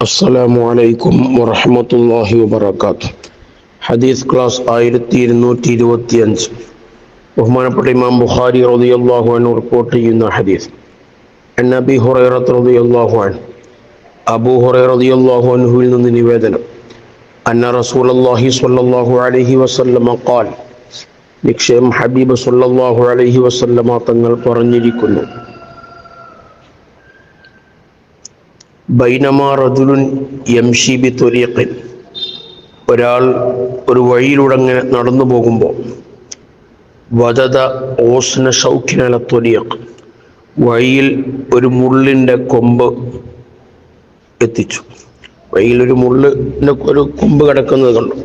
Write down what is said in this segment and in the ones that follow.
അസ്സലാമു അലൈക്കും വറഹ്മത്തുള്ളാഹി വബറകാതുഹു. ഹദീസ് ക്ലാസ് 1225. ബഹുമാനപ്പെട്ട ഇമാം ബുഖാരി റളിയല്ലാഹു അൻഹു റിപ്പോർട്ട് ചെയ്യുന്ന ഹദീസ്. അൻ അബീ ഹുറൈറ റളിയല്ലാഹു അൻഹു, അബൂ ഹുറൈറ റളിയല്ലാഹു അൻഹുവിൽ നിന്ന് നിവേദനം, അന്ന റസൂലുള്ളാഹി സ്വല്ലല്ലാഹു അലൈഹി വസല്ലമ ഖാൽ, നിശ്ചയം ഹബീബ് സ്വല്ലല്ലാഹു അലൈഹി വസല്ലമ തങ്ങൾ പറഞ്ഞിരിക്കുന്നു, ബൈനമാ റജുലുൻ യംശി ബിത്വരീഖിൻ, ഒരാൾ ഒരു വഴിയിലൂടെ അങ്ങനെ നടന്നു പോകുമ്പോൾ, വജദ ഓസ്ന ഷൗക്കിൻ അല ത്വരീഖ്, വഴിയിൽ ഒരു മുള്ളിൻ്റെ കൊമ്പ് എത്തിച്ചു. വഴിയിൽ ഒരു മുള്ളിൻ്റെ ഒരു കൊമ്പ് കിടക്കുന്നത് കണ്ടു.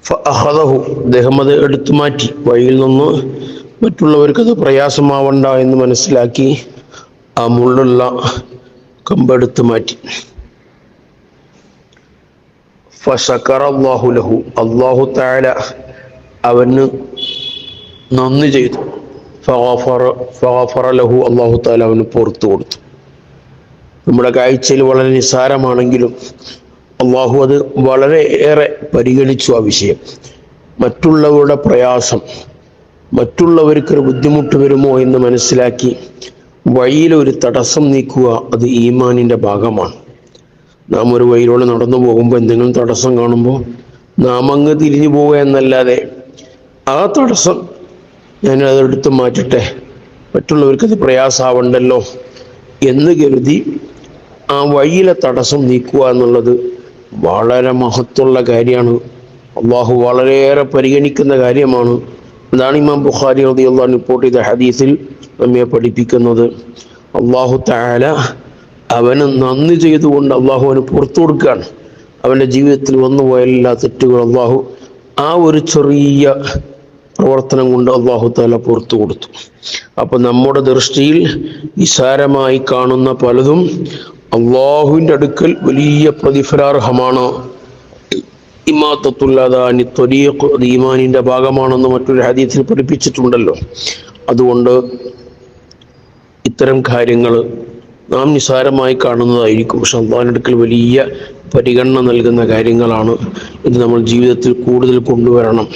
ഫഅഖദഹു, അദ്ദേഹം അത് എടുത്തു മാറ്റി. വഴിയിൽ നിന്ന് മറ്റുള്ളവർക്കത് പ്രയാസമാവണ്ട എന്ന് മനസ്സിലാക്കി ആ മുള്ളുള്ള കമ്പെടുത്ത് മാറ്റി. ഫശകറ അല്ലാഹു ലഹു, അല്ലാഹു തആല അവന് നന്ദി ചെയ്തു. ഫഗഫറ ലഹു, അല്ലാഹു തആല അവന് പുറത്തു കൊടുത്തു. നമ്മുടെ കാഴ്ചയിൽ വളരെ നിസ്സാരമാണെങ്കിലും അല്ലാഹു അത് വളരെ ഏറെ പരിഗണിച്ചു. ആ വിഷയം, മറ്റുള്ളവരുടെ പ്രയാസം, മറ്റുള്ളവർക്കൊരു ബുദ്ധിമുട്ട് വരുമോ എന്ന് മനസ്സിലാക്കി വഴിയിലൊരു തടസ്സം നീക്കുക, അത് ഈമാനിൻ്റെ ഭാഗമാണ്. നാം ഒരു വഴിയിലൂടെ നടന്നു പോകുമ്പോൾ എന്തെങ്കിലും തടസ്സം കാണുമ്പോൾ നാം അങ്ങ് തിരിഞ്ഞു പോവുക എന്നല്ലാതെ, ആ തടസ്സം ഞാനതെടുത്ത് മാറ്റട്ടെ, മറ്റുള്ളവർക്കത് പ്രയാസമാവണ്ടല്ലോ എന്ന് കരുതി ആ വഴിയിലെ തടസ്സം നീക്കുക എന്നുള്ളത് വളരെ മഹത്വമുള്ള കാര്യമാണ്. അള്ളാഹു വളരെയേറെ പരിഗണിക്കുന്ന കാര്യമാണ്. അതാണ് ഇമാം ബുഖാരി റളിയല്ലാഹു അൻഹു റിപ്പോർട്ട് ചെയ്ത ഹദീസിൽ നമ്മെ പഠിപ്പിക്കുന്നത്. അല്ലാഹു തആല അവന് നന്ദി ചെയ്തുകൊണ്ട് അള്ളാഹു അവന് പുറത്തു കൊടുക്കുകയാണ്. അവൻ്റെ ജീവിതത്തിൽ വന്നുപോയ എല്ലാ തെറ്റുകളും അള്ളാഹു ആ ഒരു ചെറിയ പ്രവർത്തനം കൊണ്ട് അള്ളാഹു തആല പുറത്തു കൊടുത്തു. അപ്പം നമ്മുടെ ദൃഷ്ടിയിൽ നിസാരമായി കാണുന്ന പലതും അള്ളാഹുവിൻ്റെ അടുക്കൽ വലിയ പ്രതിഫലാർഹമാണ്. ഇമാത്തത്തുൽ അദാനി ത്വരീഖ്, അത് ഈമാനിൻ്റെ ഭാഗമാണെന്ന് മറ്റൊരു ഹദീസിൽ പഠിപ്പിച്ചിട്ടുണ്ടല്ലോ. അതുകൊണ്ട് ഇത്തരം കാര്യങ്ങൾ നാം നിസാരമായി കാണുന്നതായിരിക്കും, പക്ഷെ അള്ളാഹുവിൻ്റെ അടുക്കൽ വലിയ പരിഗണന നൽകുന്ന കാര്യങ്ങളാണ്. ഇത് നമ്മൾ ജീവിതത്തിൽ കൂടുതൽ കൊണ്ടുവരണം.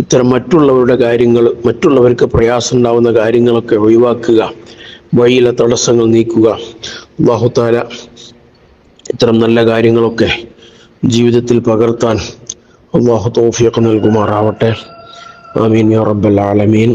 ഇത്തരം മറ്റുള്ളവരുടെ കാര്യങ്ങൾ, മറ്റുള്ളവർക്ക് പ്രയാസം ഉണ്ടാവുന്ന കാര്യങ്ങളൊക്കെ ഒഴിവാക്കുക, വഴിയിലെ തടസ്സങ്ങൾ നീക്കുക. അല്ലാഹു തആല ഇത്തരം നല്ല കാര്യങ്ങളൊക്കെ ജീവിതത്തിൽ പകർത്താൻ അല്ലാഹു തൗഫീഖ് നൽകുമാറാവട്ടെ. ആമീൻ യാ റബ്ബൽ ആലമീൻ.